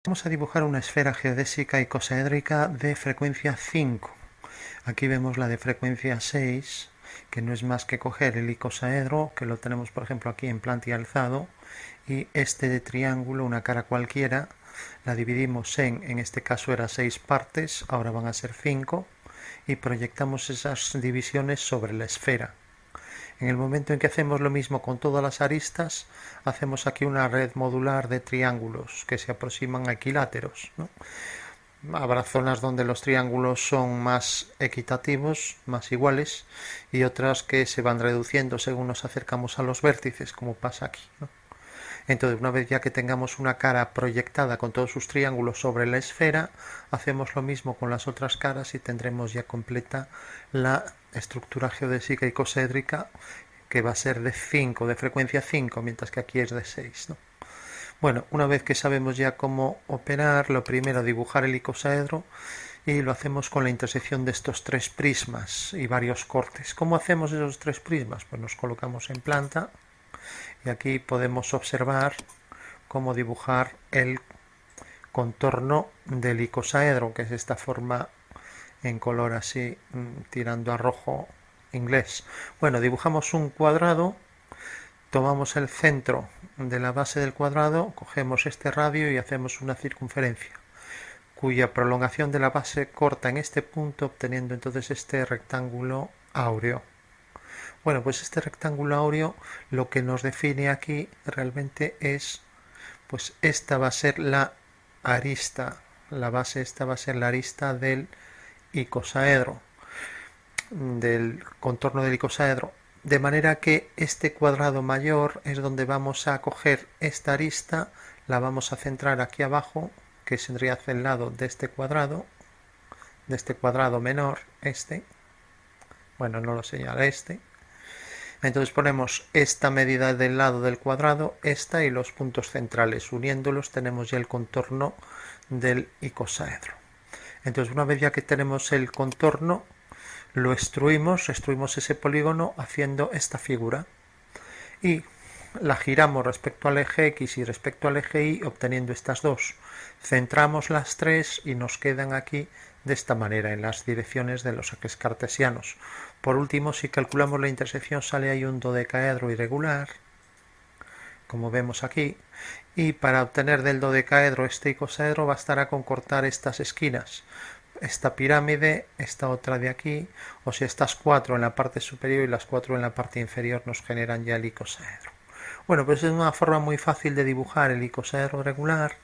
Vamos a dibujar una esfera geodésica icosaédrica de frecuencia 5. Aquí vemos la de frecuencia 6, que no es más que coger el icosaedro, que lo tenemos por ejemplo aquí en planta y alzado, y este de triángulo, una cara cualquiera, la dividimos en este caso era 6 partes, ahora van a ser 5, y proyectamos esas divisiones sobre la esfera. En el momento en que hacemos lo mismo con todas las aristas, hacemos aquí una red modular de triángulos que se aproximan a equiláteros, ¿no? Habrá zonas donde los triángulos son más equitativos, más iguales, y otras que se van reduciendo según nos acercamos a los vértices, como pasa aquí, ¿no? Entonces, una vez ya que tengamos una cara proyectada con todos sus triángulos sobre la esfera, hacemos lo mismo con las otras caras y tendremos ya completa la estructura geodésica icosaédrica, que va a ser de 5, de frecuencia 5, mientras que aquí es de 6, ¿no? Bueno, una vez que sabemos ya cómo operar, lo primero dibujar el icosaedro, y lo hacemos con la intersección de estos 3 prismas y varios cortes. ¿Cómo hacemos esos 3 prismas? Pues nos colocamos en planta y aquí podemos observar cómo dibujar el contorno del icosaedro, que es esta forma en color así tirando a rojo inglés. Bueno, dibujamos un cuadrado, tomamos el centro de la base del cuadrado, cogemos este radio y hacemos una circunferencia, cuya prolongación de la base corta en este punto, obteniendo entonces este rectángulo áureo. Bueno, pues este rectángulo áureo lo que nos define aquí realmente es, pues esta va a ser la arista, la base esta va a ser la arista del icosaedro, del contorno del icosaedro, de manera que este cuadrado mayor es donde vamos a coger esta arista, la vamos a centrar aquí abajo, que sería hacia el lado de este cuadrado menor, este, bueno, no lo señala este. Entonces ponemos esta medida del lado del cuadrado, esta y los puntos centrales. Uniéndolos tenemos ya el contorno del icosaedro. Entonces, una vez ya que tenemos el contorno, lo extruimos ese polígono haciendo esta figura. Y la giramos respecto al eje X y respecto al eje Y, obteniendo estas dos. Centramos las tres y nos quedan aquí de esta manera en las direcciones de los ejes cartesianos. Por último, si calculamos la intersección, sale ahí un dodecaedro irregular, como vemos aquí, y para obtener del dodecaedro este icosaedro bastará con cortar estas esquinas, esta pirámide, esta otra de aquí, o si estas 4 en la parte superior y las 4 en la parte inferior nos generan ya el icosaedro. Bueno, pues es una forma muy fácil de dibujar el icosaedro regular,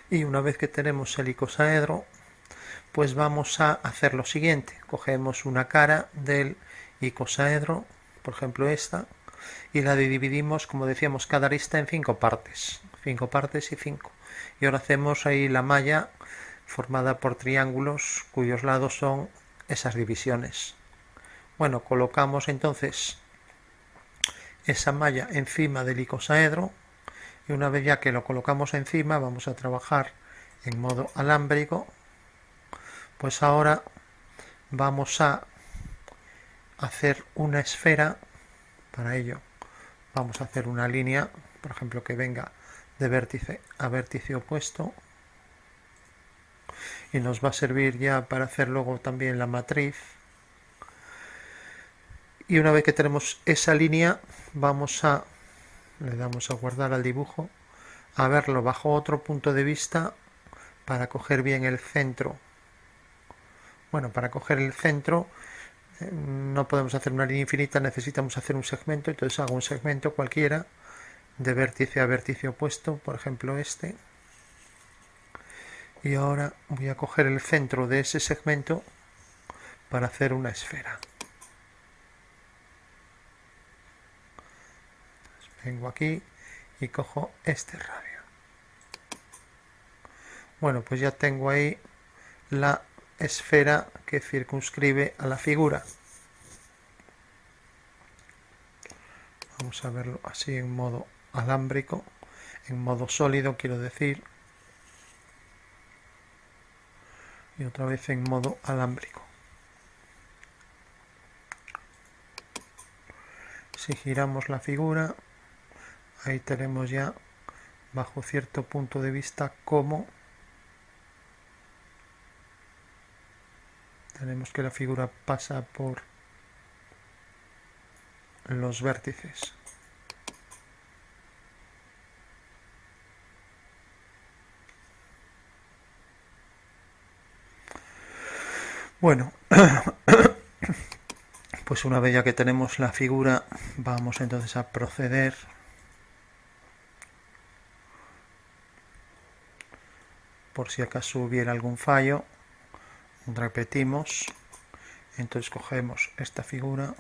y una vez que tenemos el icosaedro, pues vamos a hacer lo siguiente. Cogemos una cara del icosaedro, por ejemplo esta, y la dividimos, como decíamos, cada arista en 5 partes. 5 partes y 5. Y ahora hacemos ahí la malla formada por triángulos cuyos lados son esas divisiones. Bueno, colocamos entonces esa malla encima del icosaedro, y una vez ya que lo colocamos encima vamos a trabajar en modo alámbrico. Pues ahora vamos a hacer una esfera. Para ello vamos a hacer una línea, por ejemplo, que venga de vértice a vértice opuesto, y nos va a servir ya para hacer luego también la matriz. Y una vez que tenemos esa línea, le damos a guardar al dibujo, a verlo bajo otro punto de vista para coger bien el centro. Bueno, para coger el centro no podemos hacer una línea infinita, necesitamos hacer un segmento. Entonces hago un segmento cualquiera de vértice a vértice opuesto, por ejemplo este, y ahora voy a coger el centro de ese segmento para hacer una esfera. Entonces vengo aquí y cojo este radio. Bueno, pues ya tengo ahí la esfera que circunscribe a la figura. Vamos a verlo así en modo alámbrico, en modo sólido quiero decir, y otra vez en modo alámbrico. Si giramos la figura, ahí tenemos ya bajo cierto punto de vista cómo tenemos que la figura pasa por los vértices. Bueno, pues una vez ya que tenemos la figura, vamos entonces a proceder por si acaso hubiera algún fallo. Repetimos, entonces cogemos esta figura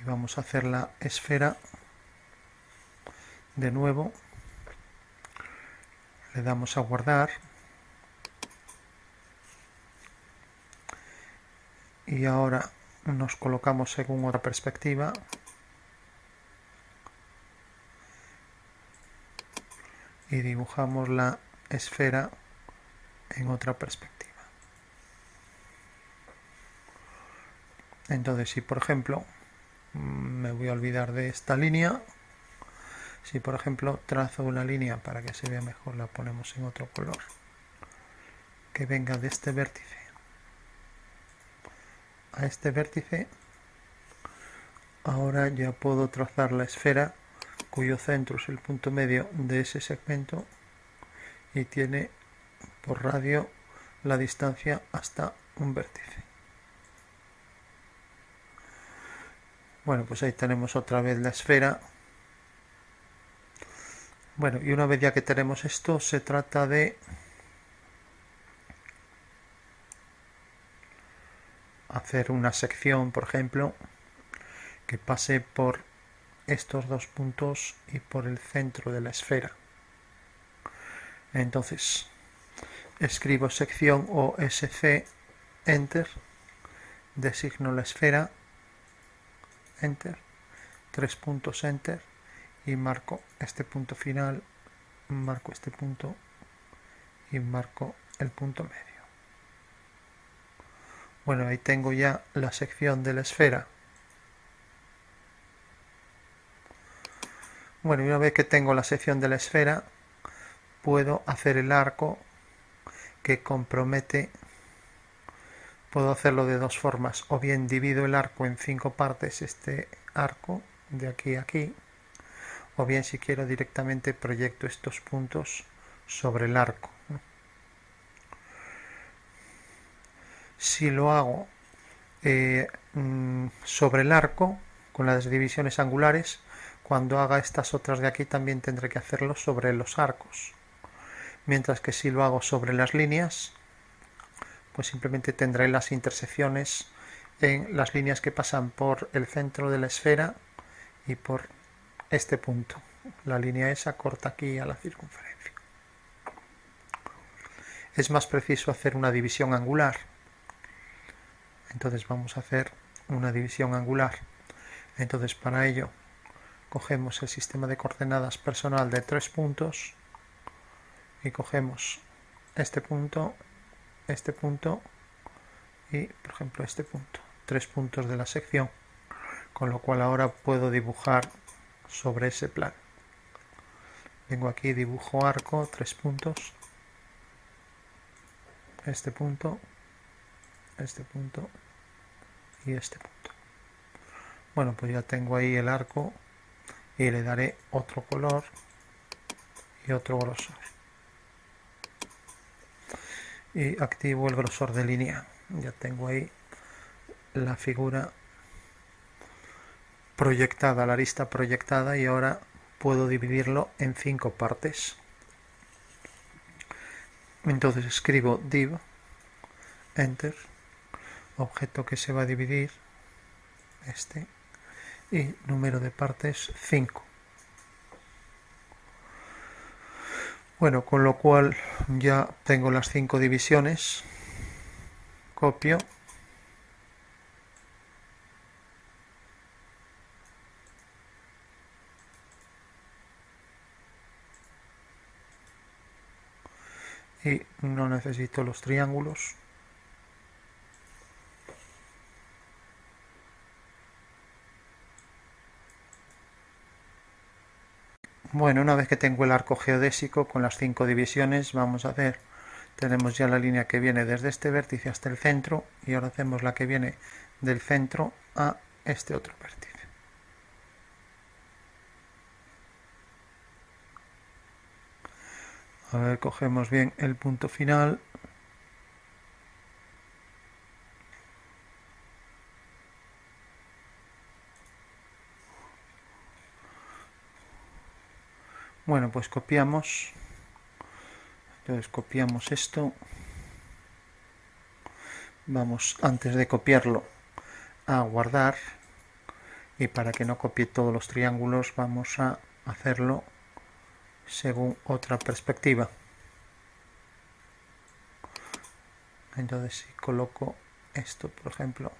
y vamos a hacer la esfera de nuevo, le damos a guardar y ahora nos colocamos según otra perspectiva y dibujamos la esfera en otra perspectiva. Entonces, si por ejemplo me voy a olvidar de esta línea, si por ejemplo trazo una línea para que se vea mejor, la ponemos en otro color, que venga de este vértice a este vértice, ahora ya puedo trazar la esfera cuyo centro es el punto medio de ese segmento y tiene por radio la distancia hasta un vértice. Bueno, pues ahí tenemos otra vez la esfera. Bueno, y una vez ya que tenemos esto, se trata de hacer una sección, por ejemplo, que pase por estos dos puntos y por el centro de la esfera. Entonces, escribo sección OSC, Enter, designo la esfera, Enter, 3 puntos, Enter, y marco este punto final, marco este punto y marco el punto medio. Bueno, ahí tengo ya la sección de la esfera. Bueno, y una vez que tengo la sección de la esfera, puedo hacer el arco que compromete. Puedo hacerlo de dos formas, o bien divido el arco en 5 partes, este arco de aquí a aquí, o bien si quiero directamente proyecto estos puntos sobre el arco. Si lo hago sobre el arco, con las divisiones angulares, cuando haga estas otras de aquí también tendré que hacerlo sobre los arcos. Mientras que si lo hago sobre las líneas, pues simplemente tendré las intersecciones en las líneas que pasan por el centro de la esfera y por este punto. La línea esa corta aquí a la circunferencia. Es más preciso hacer una división angular. Entonces vamos a hacer una división angular. Entonces para ello cogemos el sistema de coordenadas personal de 3 puntos y cogemos este punto y por ejemplo este punto, 3 puntos de la sección, con lo cual ahora puedo dibujar sobre ese plano. Vengo aquí, dibujo arco, 3 puntos, este punto y este punto. Bueno, pues ya tengo ahí el arco y le daré otro color y otro grosor. Y activo el grosor de línea. Ya tengo ahí la figura proyectada, la arista proyectada, y ahora puedo dividirlo en 5 partes. Entonces escribo div, enter, objeto que se va a dividir, este, y número de partes 5. Bueno, con lo cual ya tengo las 5 divisiones. Copio. Y no necesito los triángulos. Bueno, una vez que tengo el arco geodésico con las 5 divisiones, vamos a hacer Tenemos ya la línea que viene desde este vértice hasta el centro y ahora hacemos la que viene del centro a este otro vértice. A ver, cogemos bien el punto final. Bueno, pues copiamos. Entonces copiamos esto. Vamos, antes de copiarlo, a guardar. Y para que no copie todos los triángulos, vamos a hacerlo según otra perspectiva. Entonces, si coloco esto, por ejemplo,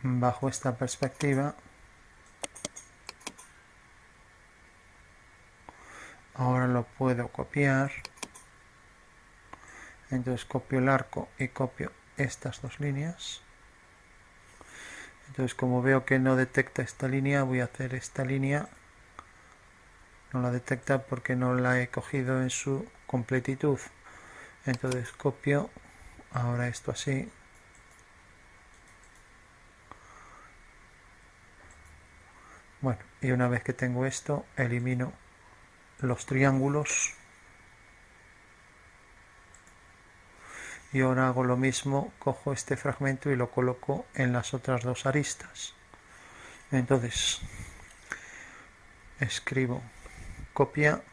bajo esta perspectiva, ahora lo puedo copiar. Entonces copio el arco y copio estas dos líneas. Entonces, como veo que no detecta esta línea, voy a hacer esta línea. No la detecta porque no la he cogido en su completitud. Entonces copio ahora esto así. Bueno, y una vez que tengo esto, elimino los triángulos. Y ahora hago lo mismo, cojo este fragmento y lo coloco en las otras dos aristas. Entonces, escribo copia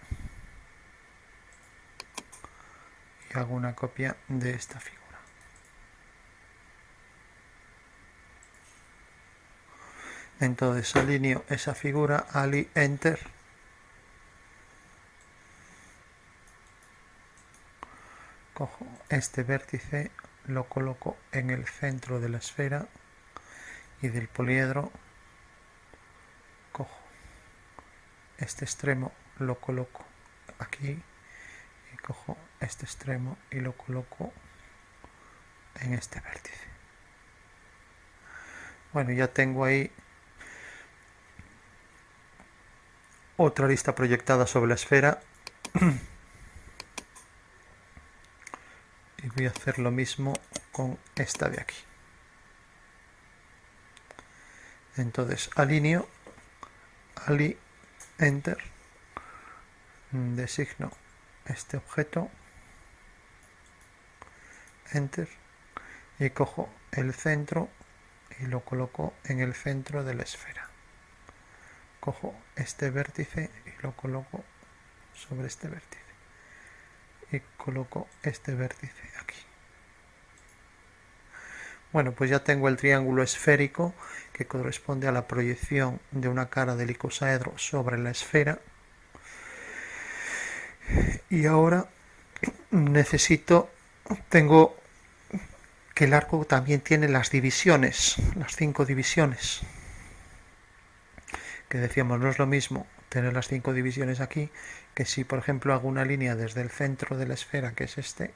y hago una copia de esta figura. Entonces alineo esa figura, Ali, Enter. Cojo este vértice, lo coloco en el centro de la esfera y del poliedro. Cojo este extremo, lo coloco aquí y cojo este extremo y lo coloco en este vértice. Bueno, ya tengo ahí otra arista proyectada sobre la esfera y voy a hacer lo mismo con esta de aquí. Entonces alineo, Ali, Enter, designo este objeto, Enter, y cojo el centro y lo coloco en el centro de la esfera. Cojo este vértice y lo coloco sobre este vértice y coloco este vértice aquí. Bueno, pues ya tengo el triángulo esférico que corresponde a la proyección de una cara del icosaedro sobre la esfera. Y ahora tengo que el arco también tiene las divisiones, las 5 divisiones. Que decíamos, no es lo mismo tener las 5 divisiones aquí que si, por ejemplo, hago una línea desde el centro de la esfera, que es este,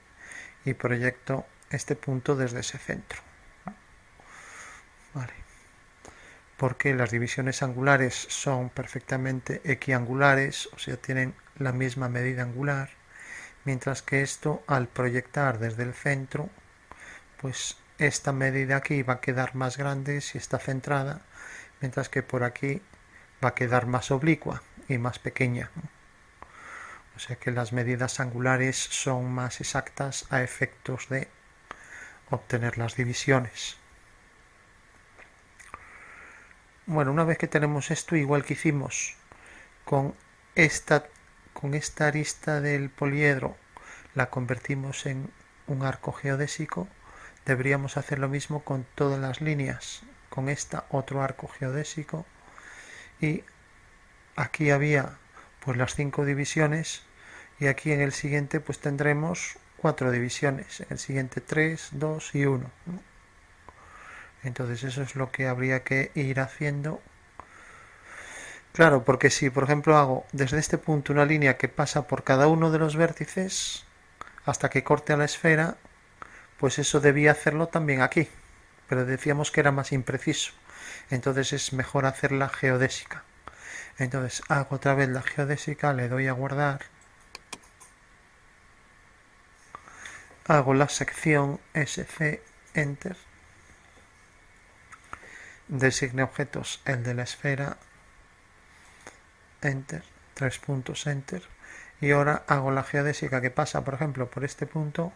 y proyecto este punto desde ese centro. Vale. Porque las divisiones angulares son perfectamente equiangulares, o sea, tienen la misma medida angular, mientras que esto, al proyectar desde el centro, pues esta medida aquí va a quedar más grande si está centrada, mientras que por aquí va a quedar más oblicua y más pequeña. O sea que las medidas angulares son más exactas a efectos de obtener las divisiones. Bueno, una vez que tenemos esto, igual que hicimos con esta arista del poliedro, la convertimos en un arco geodésico, deberíamos hacer lo mismo con todas las líneas, con esta otro arco geodésico, y aquí había pues las 5 divisiones y aquí en el siguiente pues tendremos 4 divisiones, en el siguiente 3, 2 y 1. Entonces eso es lo que habría que ir haciendo Claro, porque si por ejemplo hago desde este punto una línea que pasa por cada uno de los vértices hasta que corte a la esfera, pues eso debía hacerlo también aquí, pero decíamos que era más impreciso, entonces es mejor hacer la geodésica. Entonces hago otra vez la geodésica, le doy a guardar, hago la sección SC, Enter, designe objetos, el de la esfera, Enter, 3 puntos, Enter, y ahora hago la geodésica que pasa, por ejemplo, por este punto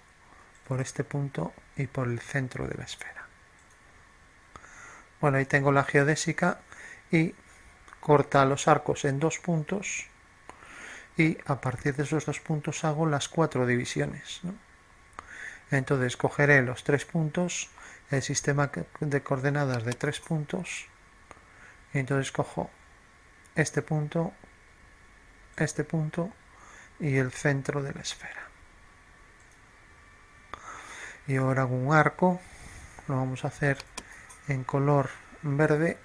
y por el centro de la esfera. Bueno, ahí tengo la geodésica y corta los arcos en 2 puntos y a partir de esos 2 puntos hago las 4 divisiones, ¿no? Entonces cogeré los 3 puntos, el sistema de coordenadas de 3 puntos, y entonces cojo este punto y el centro de la esfera. Y ahora hago un arco, lo vamos a hacer en color verde,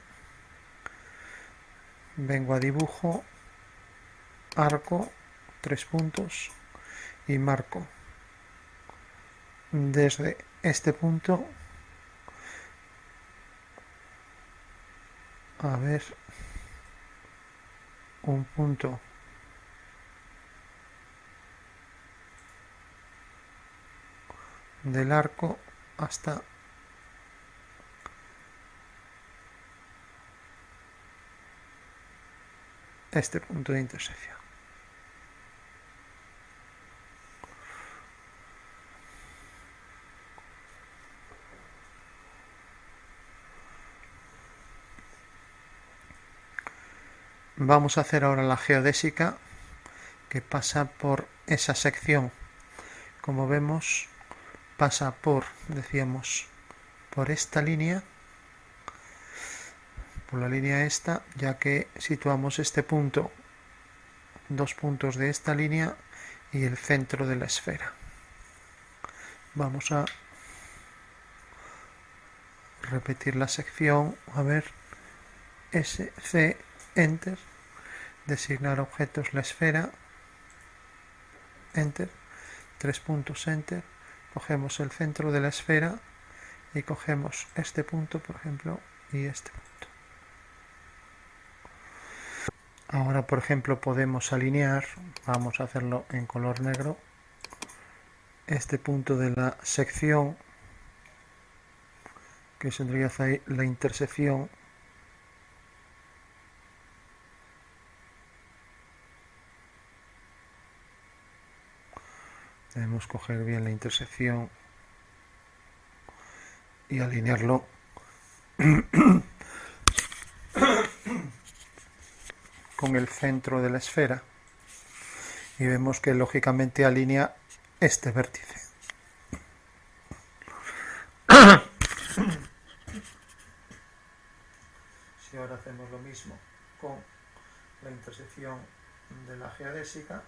vengo a dibujo, arco, 3 puntos y marco desde este punto, a ver, un punto del arco hasta este punto de intersección. Vamos a hacer ahora la geodésica que pasa por esa sección. Como vemos, pasa por, decíamos, por esta línea, por la línea esta, ya que situamos este punto, 2 puntos de esta línea y el centro de la esfera. Vamos a repetir la sección, a ver, SC, Enter, designar objetos, la esfera, Enter, 3 puntos, Enter, cogemos el centro de la esfera y cogemos este punto, por ejemplo, y este punto. Ahora, por ejemplo, podemos alinear, vamos a hacerlo en color negro, este punto de la sección, que sería la intersección, debemos coger bien la intersección y alinearlo con el centro de la esfera, y vemos que lógicamente alinea este vértice. Si ahora hacemos lo mismo con la intersección de la geodésica,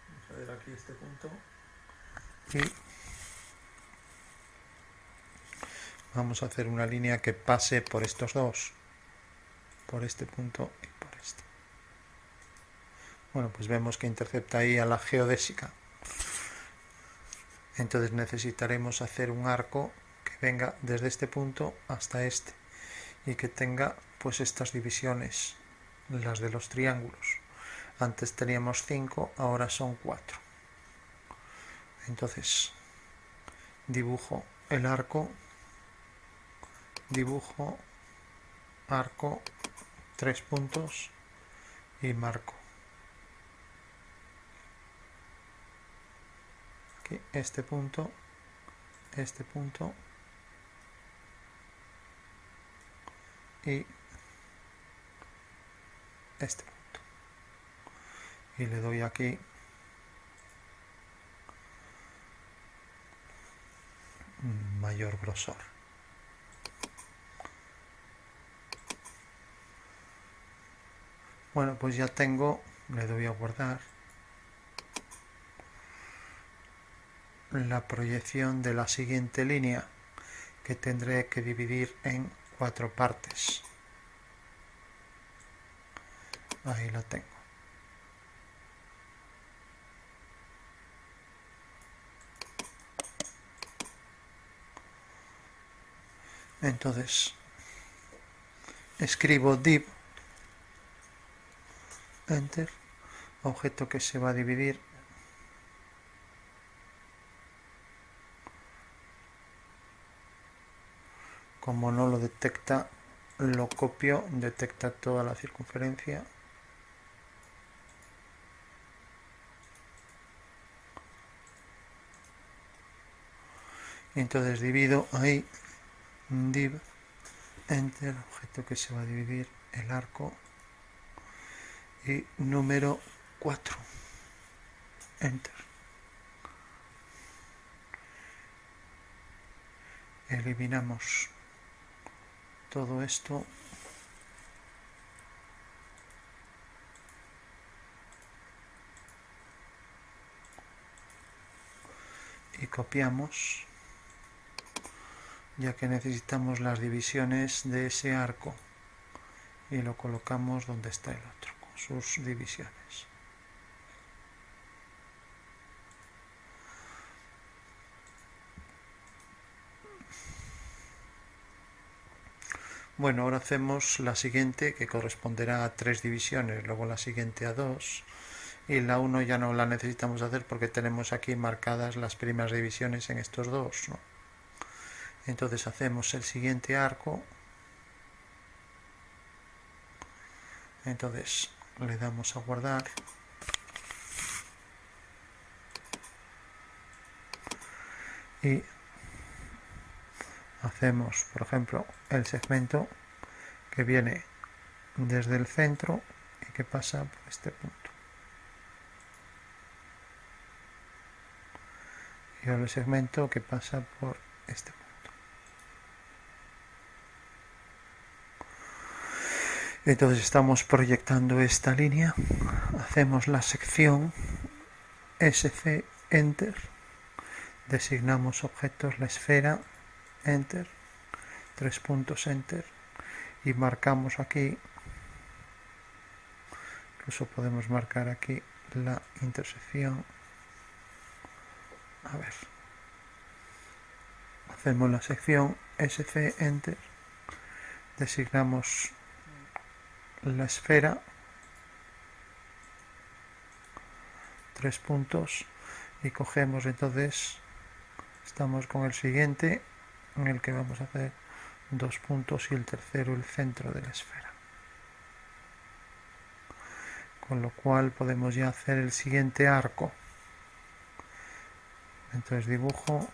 vamos a ver aquí este punto y vamos a hacer una línea que pase por estos dos, por este punto y por este. Bueno, pues vemos que intercepta ahí a la geodésica. Entonces necesitaremos hacer un arco que venga desde este punto hasta este y que tenga pues estas divisiones, las de los triángulos. Antes teníamos 5, ahora son 4. Entonces dibujo el arco, dibujo arco, 3 puntos y marco aquí este punto y este punto, y le doy aquí mayor grosor. Bueno, pues ya tengo, le doy a guardar, la proyección de la siguiente línea, que tendré que dividir en 4 partes. Ahí lo tengo. Entonces escribo div, enter, objeto que se va a dividir. Como no lo detecta, lo copio, detecta toda la circunferencia. Y entonces divido ahí, div, enter, objeto que se va a dividir, el arco, y número 4, enter. Eliminamos todo esto y copiamos, ya que necesitamos las divisiones de ese arco, y lo colocamos donde está el otro con sus divisiones. Bueno, ahora hacemos la siguiente, que corresponderá a 3 divisiones, luego la siguiente a 2, y la 1 ya no la necesitamos hacer porque tenemos aquí marcadas las primeras divisiones en estos dos, ¿no? Entonces hacemos el siguiente arco, entonces le damos a guardar, y hacemos, por ejemplo, el segmento que viene desde el centro y que pasa por este punto. Y ahora el segmento que pasa por este punto. Entonces estamos proyectando esta línea, hacemos la sección SC, enter, designamos objetos, la esfera, enter, 3 puntos, enter, y marcamos aquí, incluso podemos marcar aquí la intersección. A ver, hacemos la sección SC, enter, designamos la esfera, 3 puntos, y cogemos, entonces estamos con el siguiente en el que vamos a hacer 2 puntos y el tercero el centro de la esfera, con lo cual podemos ya hacer el siguiente arco. Entonces dibujo,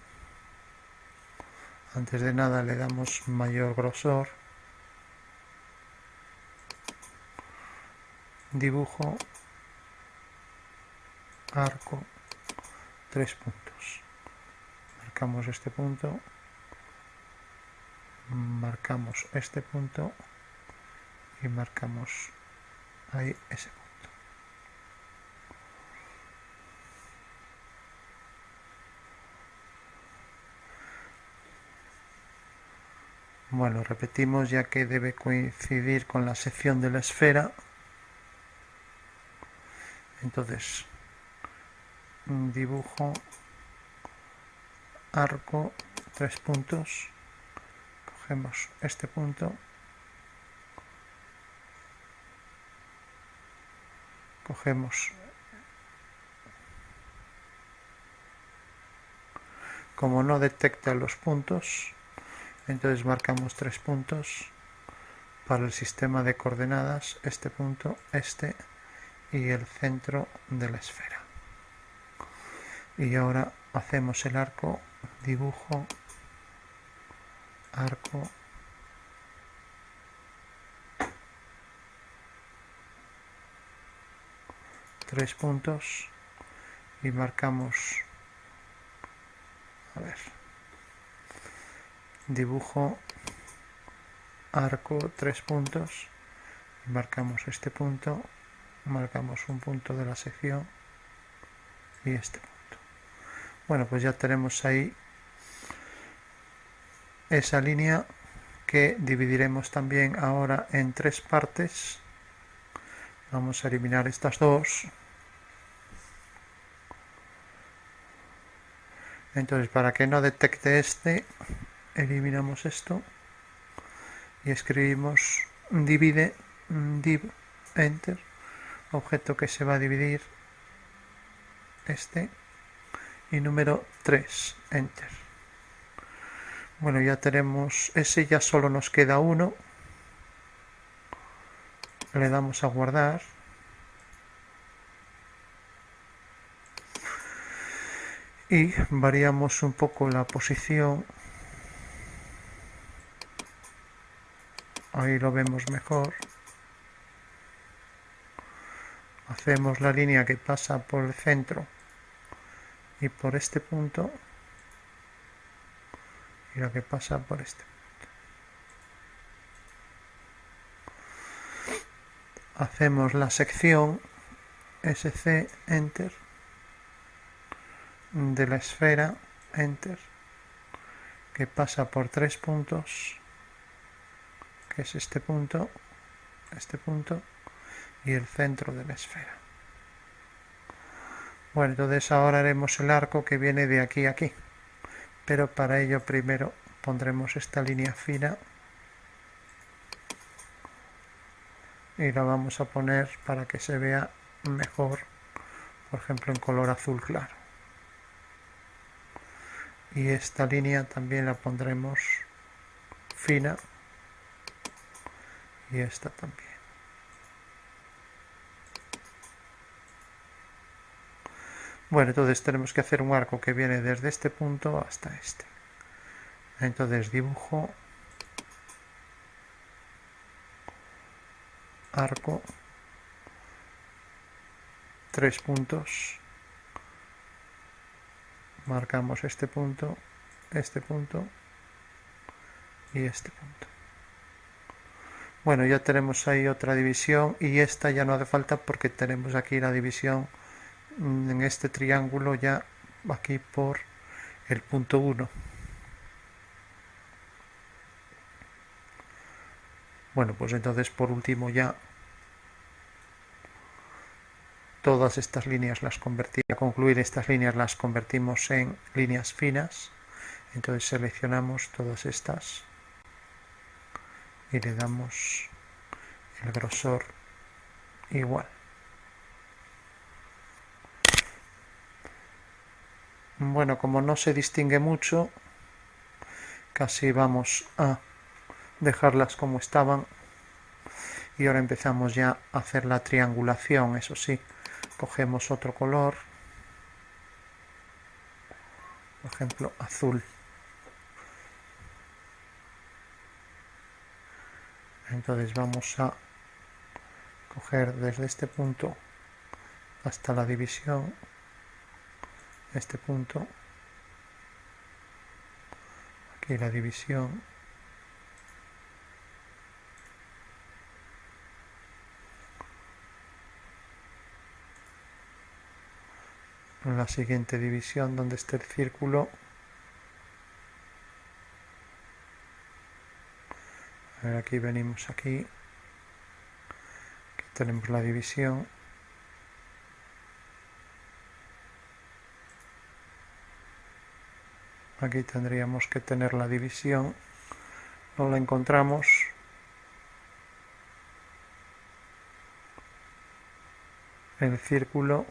antes de nada le damos mayor grosor, dibujo, arco, 3 puntos, marcamos este punto, marcamos este punto y marcamos ahí ese punto. Bueno, repetimos ya que debe coincidir con la sección de la esfera. Entonces dibujo, arco, 3 puntos, cogemos este punto, cogemos, como no detecta los puntos, entonces marcamos 3 puntos para el sistema de coordenadas, este punto, este y el centro de la esfera. Y ahora hacemos el arco, dibujo, arco, tres puntos y marcamos, a ver, dibujo, arco, 3 puntos y marcamos este punto, marcamos un punto de la sección y este punto. Bueno, pues ya tenemos ahí esa línea que dividiremos también ahora en 3 partes. Vamos a eliminar estas dos. Entonces, para que no detecte este, eliminamos esto y escribimos divide, div, enter, objeto que se va a dividir, este, y número 3, enter. Bueno, ya tenemos ese, ya solo nos queda uno. Le damos a guardar. Y variamos un poco la posición. Ahí lo vemos mejor. Hacemos la línea que pasa por el centro y por este punto. Y la que pasa por este punto. Hacemos la sección SC, enter, de la esfera, enter, que pasa por 3 puntos, que es este punto y el centro de la esfera. Bueno, entonces ahora haremos el arco que viene de aquí a aquí, pero para ello primero pondremos esta línea fina y la vamos a poner para que se vea mejor, por ejemplo en color azul claro. Y esta línea también la pondremos fina y esta también. Bueno, entonces tenemos que hacer un arco que viene desde este punto hasta este. Entonces dibujo arco, 3 puntos, marcamos este punto y este punto. Bueno, ya tenemos ahí otra división y esta ya no hace falta porque tenemos aquí la división en este triángulo ya aquí por el punto 1. Bueno, pues entonces por último ya todas estas líneas las convertimos, a concluir estas líneas las convertimos en líneas finas. Entonces seleccionamos todas estas y le damos el grosor igual. Bueno, como no se distingue mucho, casi vamos a dejarlas como estaban y ahora empezamos ya a hacer la triangulación. Eso sí, cogemos otro color, por ejemplo azul, entonces vamos a coger desde este punto hasta la división, este punto, aquí la división, en la siguiente división donde esté el círculo, a ver, aquí venimos aquí tenemos la división, aquí tendríamos que tener la división, no la encontramos, el círculo,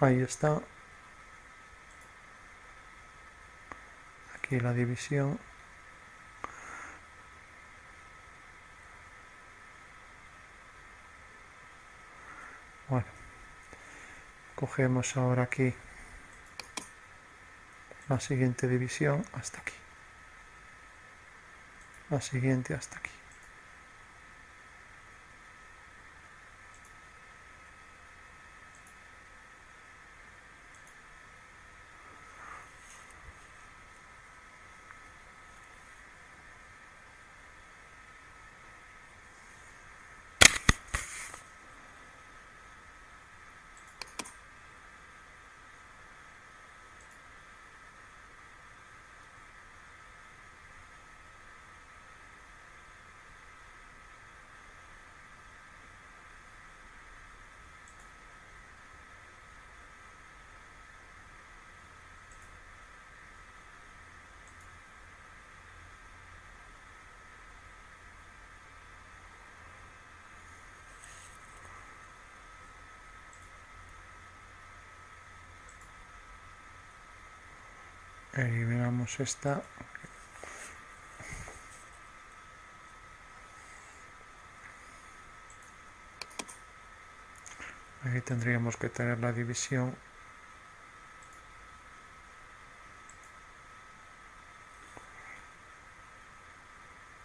ahí está, aquí la división, bueno, cogemos ahora aquí la siguiente división hasta aquí, la siguiente hasta aquí. eliminamos esta. Aquí tendríamos que tener la división.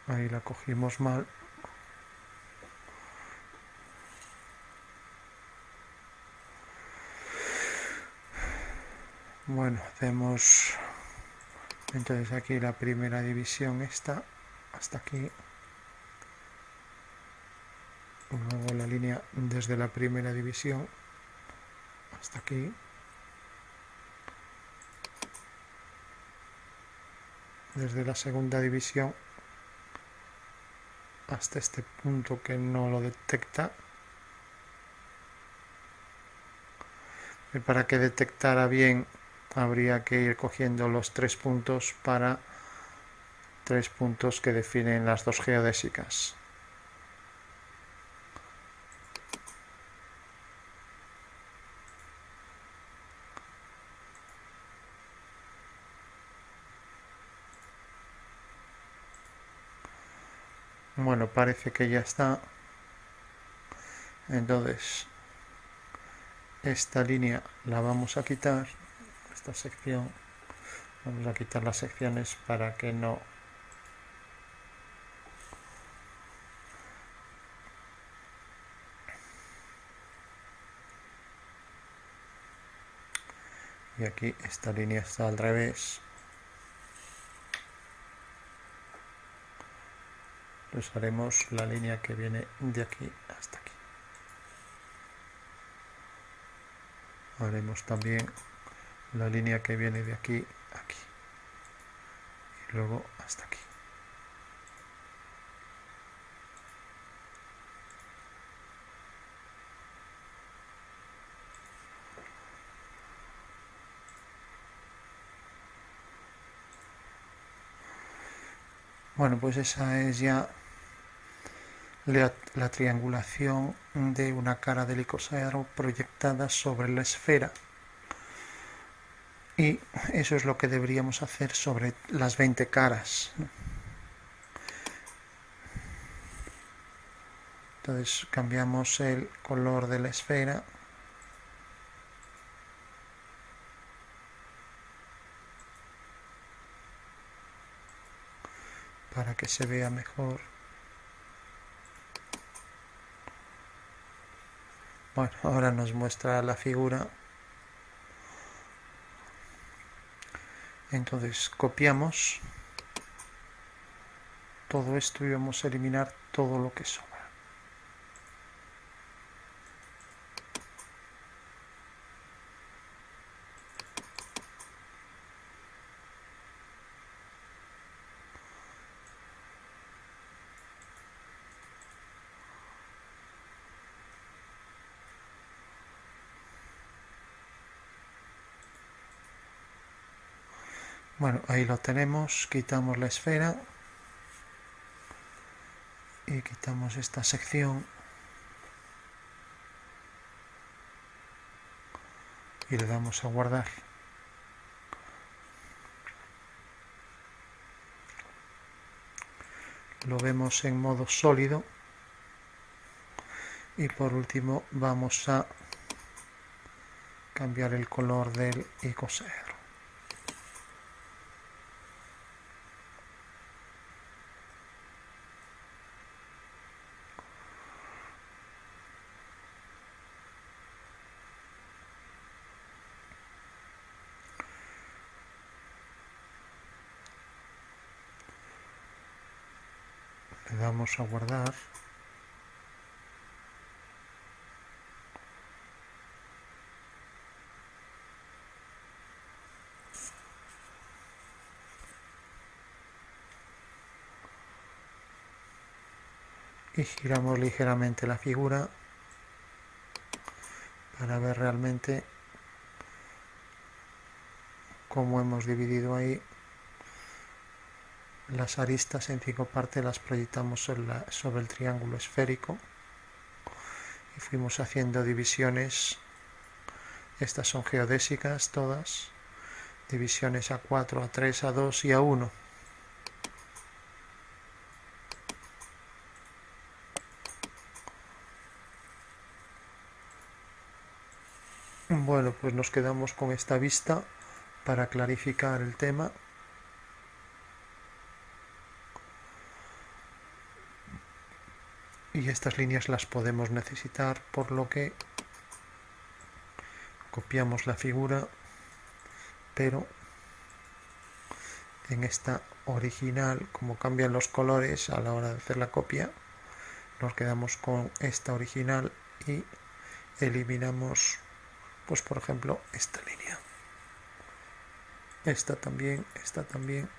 Ahí la cogimos mal. Bueno, hacemos entonces aquí la primera división esta, hasta aquí. Luego la línea desde la primera división hasta aquí. Desde la segunda división hasta este punto que no lo detecta. Y para que detectara bien habría que ir cogiendo los 3 puntos para 3 puntos que definen las dos geodésicas. Bueno, parece que ya está. Entonces esta línea la vamos a quitar, esta sección, vamos a quitar las secciones para que no y aquí esta línea está al revés. Entonces haremos la línea que viene de aquí hasta aquí. Haremos también la línea que viene de aquí a aquí y luego hasta aquí. Bueno, pues esa es ya la triangulación de una cara del icosaedro proyectada sobre la esfera. Y eso es lo que deberíamos hacer sobre las 20 caras. Entonces cambiamos el color de la esfera. Para que se vea mejor. Bueno, ahora nos muestra la figura. Entonces copiamos todo esto y vamos a eliminar todo lo que sobra. Bueno, ahí lo tenemos, quitamos la esfera y quitamos esta sección y le damos a guardar. Lo vemos en modo sólido y por último vamos a cambiar el color del icosaedro. Le damos a guardar. Y giramos ligeramente la figura para ver realmente cómo hemos dividido ahí las aristas en 5 partes, las proyectamos sobre el triángulo esférico y fuimos haciendo divisiones. Estas son geodésicas todas divisiones A4, A3, A2 y A1. Bueno, pues nos quedamos con esta vista para clarificar el tema. Y estas líneas las podemos necesitar, por lo que copiamos la figura, pero en esta original, como cambian los colores a la hora de hacer la copia, nos quedamos con esta original y eliminamos, pues por ejemplo, esta línea. Esta también, esta también.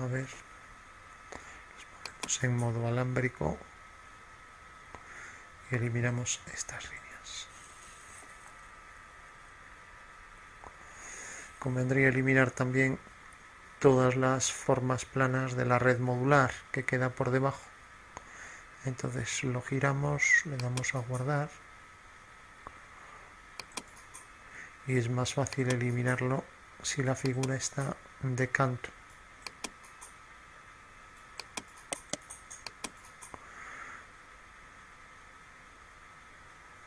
A ver, los ponemos en modo alámbrico y eliminamos estas líneas. Convendría eliminar también todas las formas planas de la red modular que queda por debajo. Entonces lo giramos, le damos a guardar y es más fácil eliminarlo si la figura está de canto.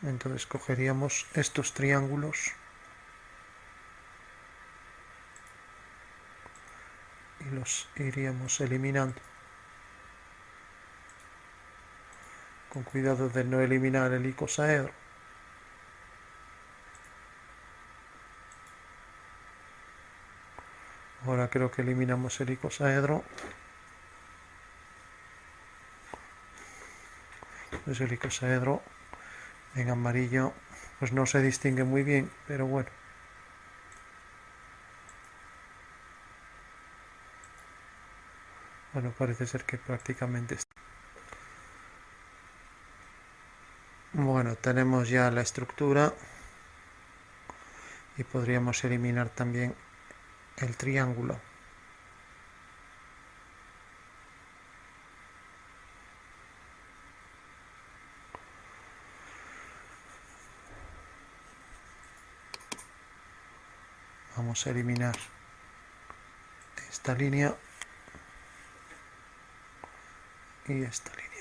Entonces cogeríamos estos triángulos y los iríamos eliminando, con cuidado de no eliminar el icosaedro. Ahora creo que eliminamos el icosaedro. Pues el icosaedro en amarillo pues no se distingue muy bien, pero bueno. Bueno, parece ser que prácticamente está. Bueno, tenemos ya la estructura y podríamos eliminar también el triángulo. Vamos a eliminar esta línea y esta línea.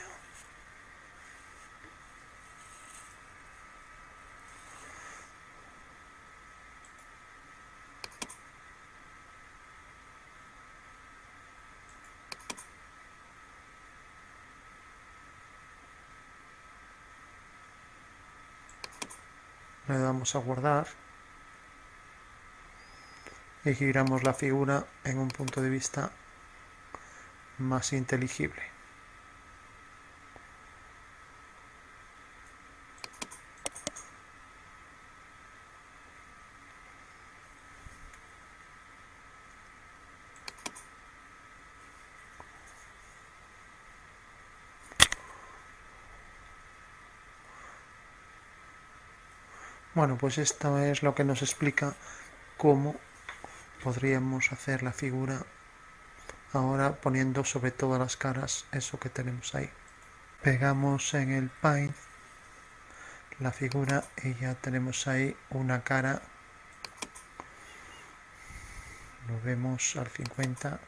Le damos a guardar y giramos la figura en un punto de vista más inteligible. Bueno, pues esto es lo que nos explica cómo podríamos hacer la figura ahora poniendo sobre todas las caras eso que tenemos ahí. Pegamos en el Paint la figura y ya tenemos ahí una cara. Lo vemos al 50.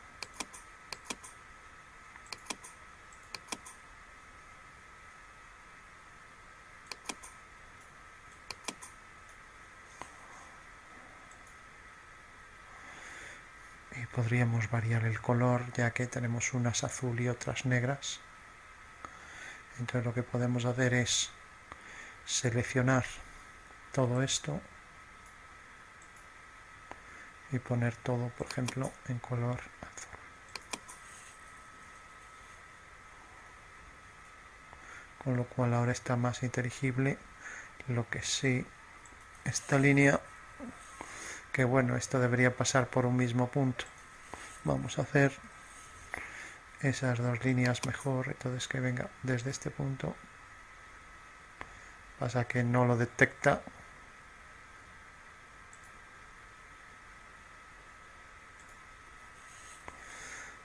Y podríamos variar el color ya que tenemos unas azul y otras negras. Entonces lo que podemos hacer es seleccionar todo esto y poner todo, por ejemplo, en color azul. Con lo cual ahora está más inteligible. Lo que sí, esta línea, que bueno, esto debería pasar por un mismo punto. Vamos a hacer esas dos líneas mejor, entonces que venga desde este punto. Pasa que no lo detecta.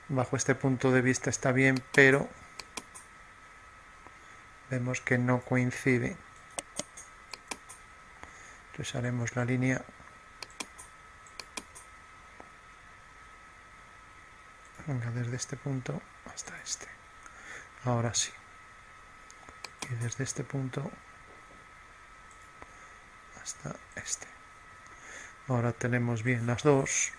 Bajo este punto de vista está bien, pero vemos que no coincide. Pues haremos la línea desde este punto hasta este. Ahora sí. Y desde este punto hasta este. Ahora tenemos bien las dos.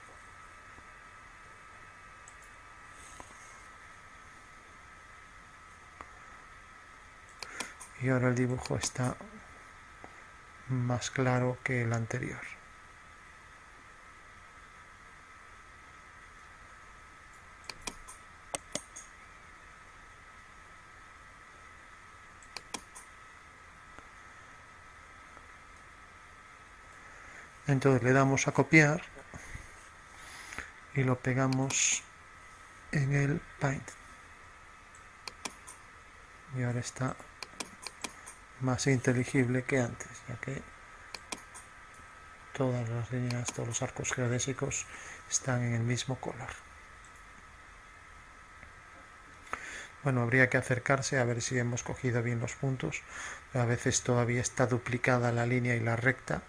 Y ahora el dibujo está más claro que el anterior. Entonces le damos a copiar y lo pegamos en el Paint. Y ahora está más inteligible que antes, ya que todas las líneas, todos los arcos geodésicos están en el mismo color. Bueno, habría que acercarse a ver si hemos cogido bien los puntos. A veces todavía está duplicada la línea y la recta,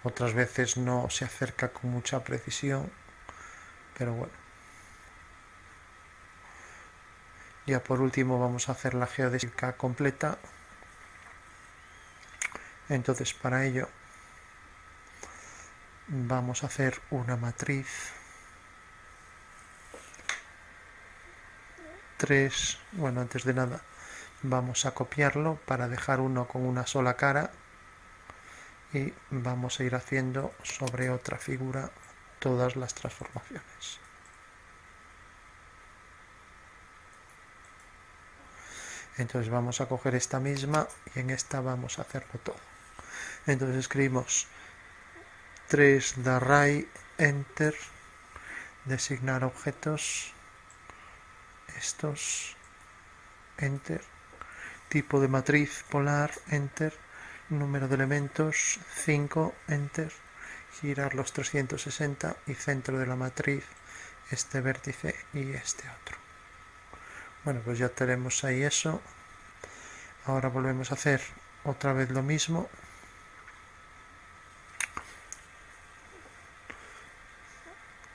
otras veces no se acerca con mucha precisión, pero bueno. Ya por último vamos a hacer la geodésica completa. Entonces para ello vamos a hacer una matriz 3. Bueno, antes de nada vamos a copiarlo para dejar uno con una sola cara y vamos a ir haciendo sobre otra figura todas las transformaciones. Entonces vamos a coger esta misma y en esta vamos a hacerlo todo. Entonces escribimos 3 de array, enter, designar objetos, estos, enter, tipo de matriz polar, enter, número de elementos 5, enter, girar los 360 y centro de la matriz este vértice y este otro. Bueno, pues ya tenemos ahí eso. Ahora volvemos a hacer otra vez lo mismo.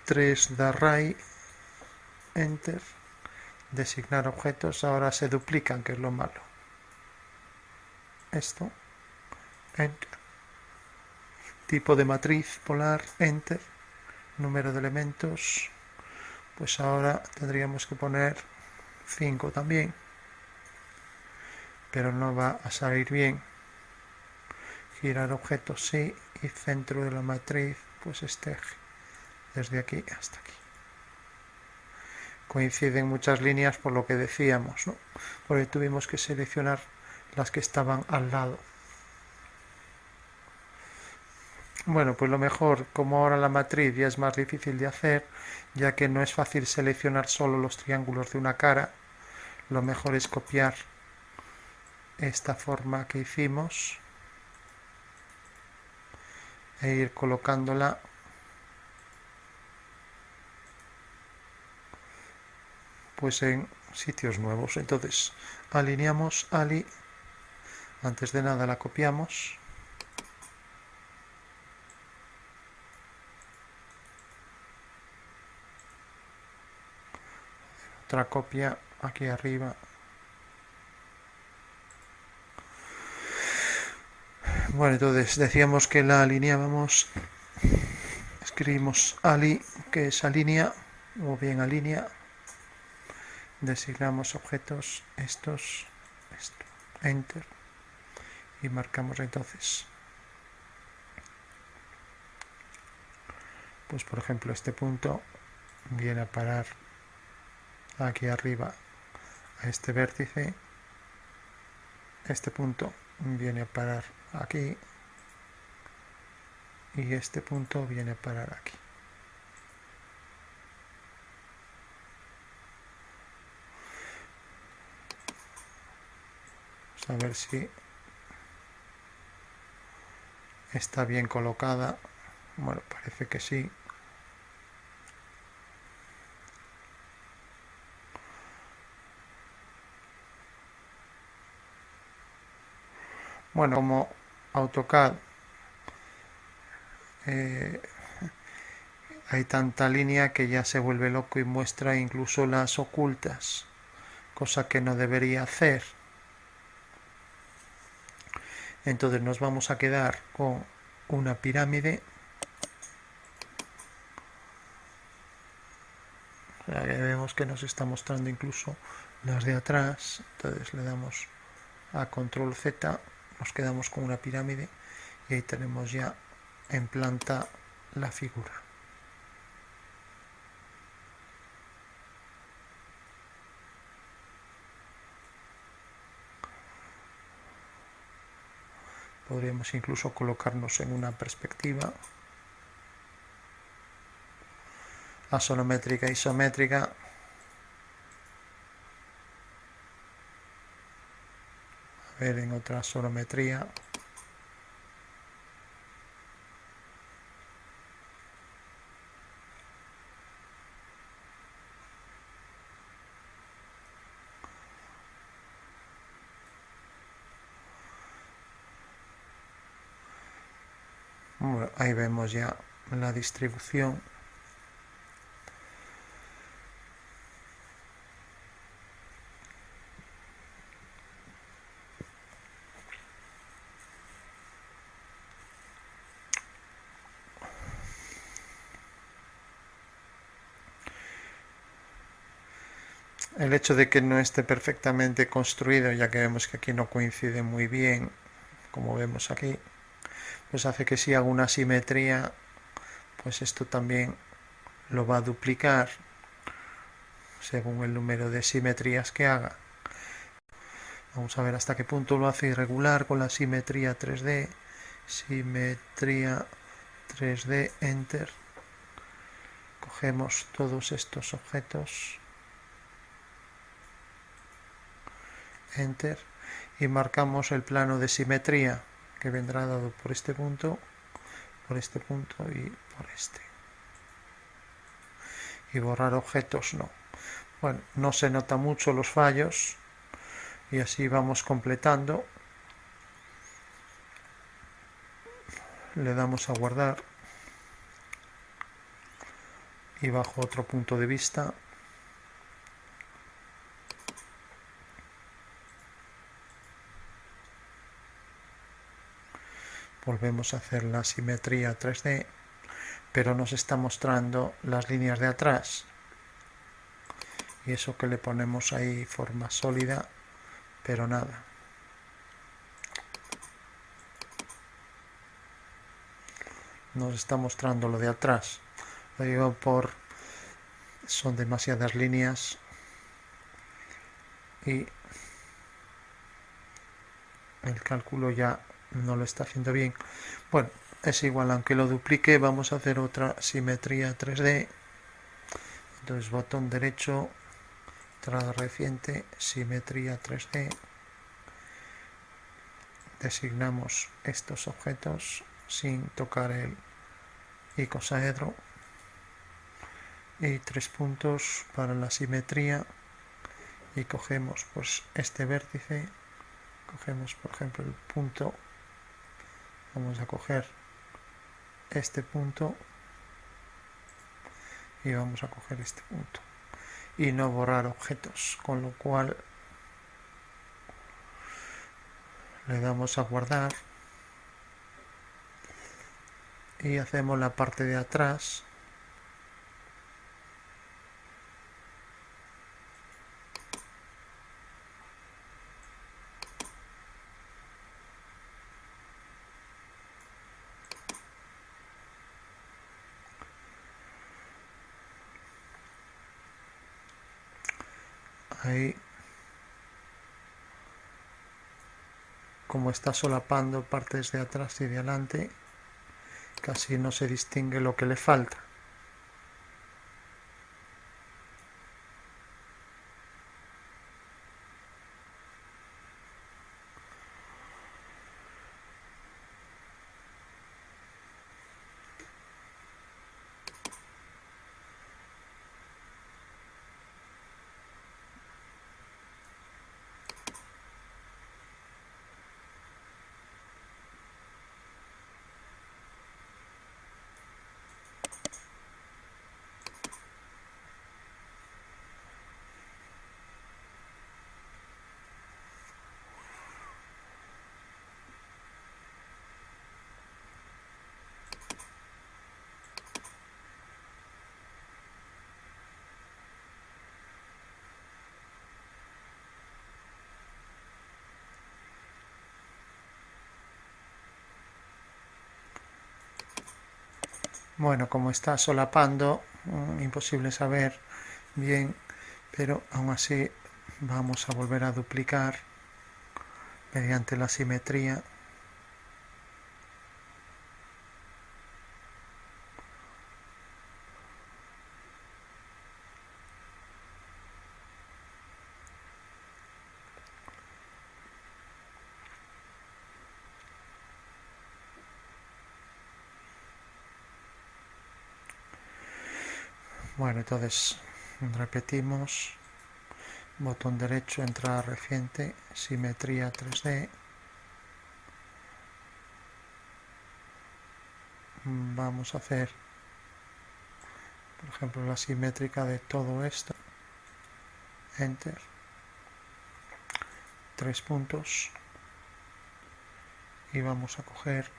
Tres de array, enter, designar objetos. Ahora se duplican, que es lo malo. Esto, enter, tipo de matriz polar, enter, número de elementos. Pues ahora tendríamos que poner 5 también, pero no va a salir bien. Girar objetos sí, y centro de la matriz pues este eje, desde aquí hasta aquí. Coinciden muchas líneas por lo que decíamos, ¿no? Porque tuvimos que seleccionar las que estaban al lado. Bueno, pues lo mejor, como ahora la matriz ya es más difícil de hacer, ya que no es fácil seleccionar solo los triángulos de una cara, lo mejor es copiar esta forma que hicimos e ir colocándola pues en sitios nuevos. Entonces alineamos ali, antes de nada la copiamos, otra copia aquí arriba. Bueno, entonces decíamos que la alineábamos, escribimos ali, que es alinea, o bien alinea, designamos objetos, estos, esto, enter, y marcamos entonces, pues por ejemplo este punto viene a parar aquí arriba a este vértice, este punto viene a parar aquí y este punto viene a parar aquí. A ver si está bien colocada. Bueno, parece que sí. Bueno, como AutoCAD eh, hay tanta línea que ya se vuelve loco y muestra incluso las ocultas, cosa que no debería hacer. Entonces nos vamos a quedar con una pirámide. O sea, que vemos que nos está mostrando incluso las de atrás. Entonces le damos a control Z, nos quedamos con una pirámide y ahí tenemos ya en planta la figura. Podríamos incluso colocarnos en una perspectiva asonométrica, isométrica. A ver, en otra asonometría. Bueno, ahí vemos ya la distribución. El hecho de que no esté perfectamente construido, ya que vemos que aquí no coincide muy bien, como vemos aquí, pues hace que si hago una simetría, pues esto también lo va a duplicar según el número de simetrías que haga. Vamos a ver hasta qué punto lo hace irregular con la simetría 3D. Simetría 3D, Enter. Cogemos todos estos objetos, Enter, y marcamos el plano de simetría que vendrá dado por este punto y por este. Y borrar objetos no. Bueno, no se nota mucho los fallos y así vamos completando. Le damos a guardar y bajo otro punto de vista volvemos a hacer la simetría 3D, pero nos está mostrando las líneas de atrás y eso que le ponemos ahí forma sólida, pero nada. Nos está mostrando lo de atrás. Lo digo por son demasiadas líneas y el cálculo ya no lo está haciendo bien. Bueno, es igual, aunque lo duplique, vamos a hacer otra simetría 3D. Entonces botón derecho, entrada reciente, simetría 3D. Designamos estos objetos sin tocar el icosaedro y 3 puntos para la simetría y cogemos pues este vértice, cogemos por ejemplo el punto, vamos a coger este punto y vamos a coger este punto y no borrar objetos, con lo cual le damos a guardar y hacemos la parte de atrás. Ahí, como está solapando partes de atrás y de adelante, casi no se distingue lo que le falta. Bueno, como está solapando, imposible saber bien, pero aún así vamos a volver a duplicar mediante la simetría. Bueno, entonces repetimos, botón derecho, entrada reciente, simetría 3D. Vamos a hacer, por ejemplo, la simétrica de todo esto. Enter. 3 puntos. Y vamos a coger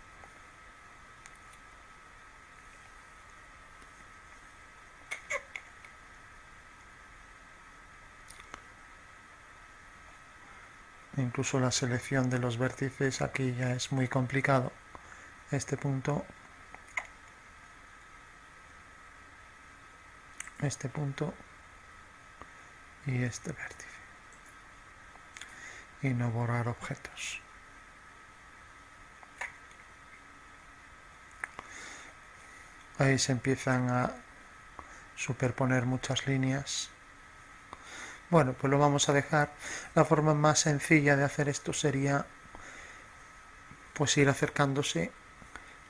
incluso la selección de los vértices. Aquí ya es muy complicado. Este punto, este punto y este vértice. Y no borrar objetos. Ahí se empiezan a superponer muchas líneas. Bueno, pues lo vamos a dejar. La forma más sencilla de hacer esto sería pues ir acercándose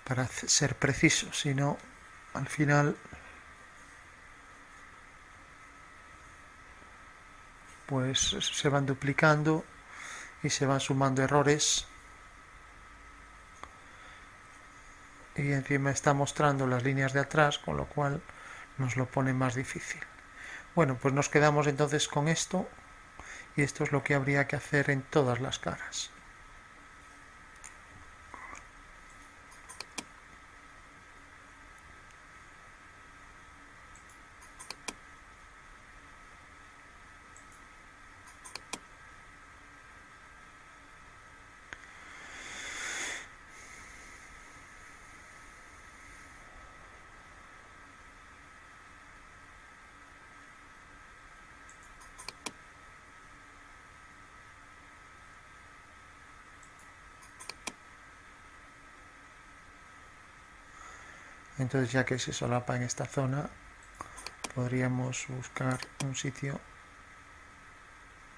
para ser preciso, si no al final pues se van duplicando y se van sumando errores, y encima está mostrando las líneas de atrás, con lo cual nos lo pone más difícil. Bueno, pues nos quedamos entonces con esto, y esto es lo que habría que hacer en todas las caras. Entonces, ya que se solapa en esta zona, podríamos buscar un sitio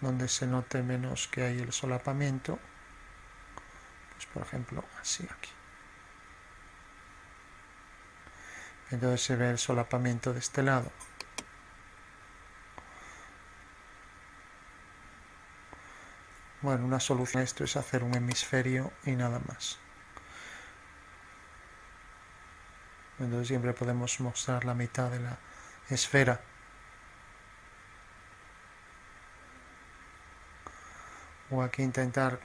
donde se note menos que hay el solapamiento, pues por ejemplo así aquí. Entonces se ve el solapamiento de este lado. Bueno, una solución a esto es hacer un hemisferio y nada más. Entonces siempre podemos mostrar la mitad de la esfera. O aquí intentar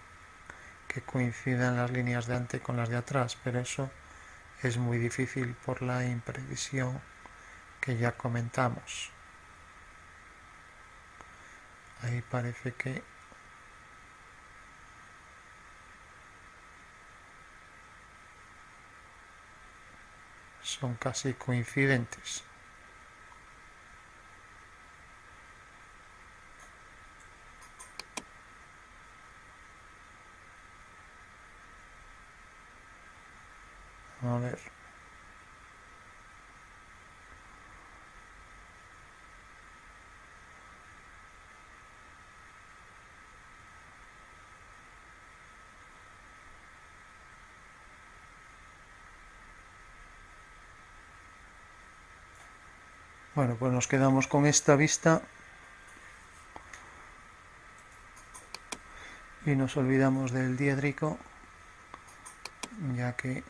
que coincidan las líneas de ante con las de atrás, pero eso es muy difícil por la imprecisión que ya comentamos. Ahí parece que son casi coincidentes. A ver. Bueno, pues nos quedamos con esta vista y nos olvidamos del diédrico, ya que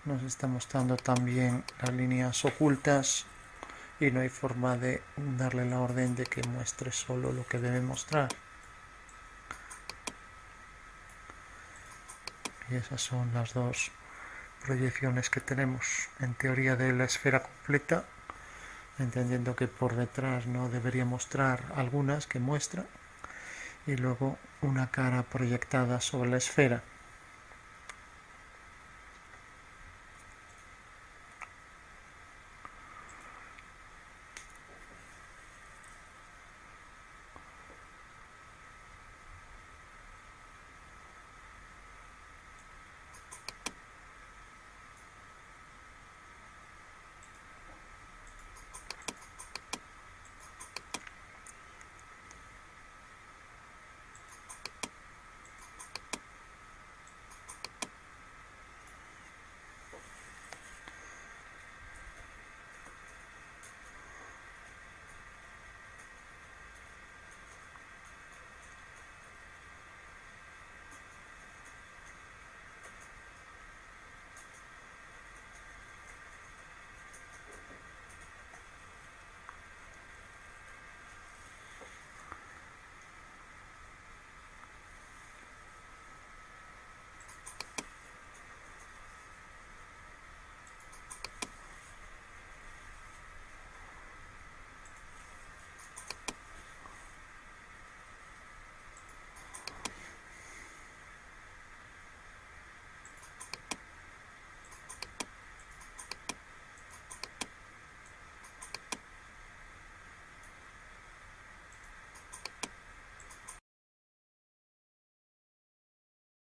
nos está mostrando también las líneas ocultas y no hay forma de darle la orden de que muestre solo lo que debe mostrar. Y esas son las dos proyecciones que tenemos en teoría de la esfera completa, entendiendo que por detrás no debería mostrar algunas que muestra, y luego una cara proyectada sobre la esfera.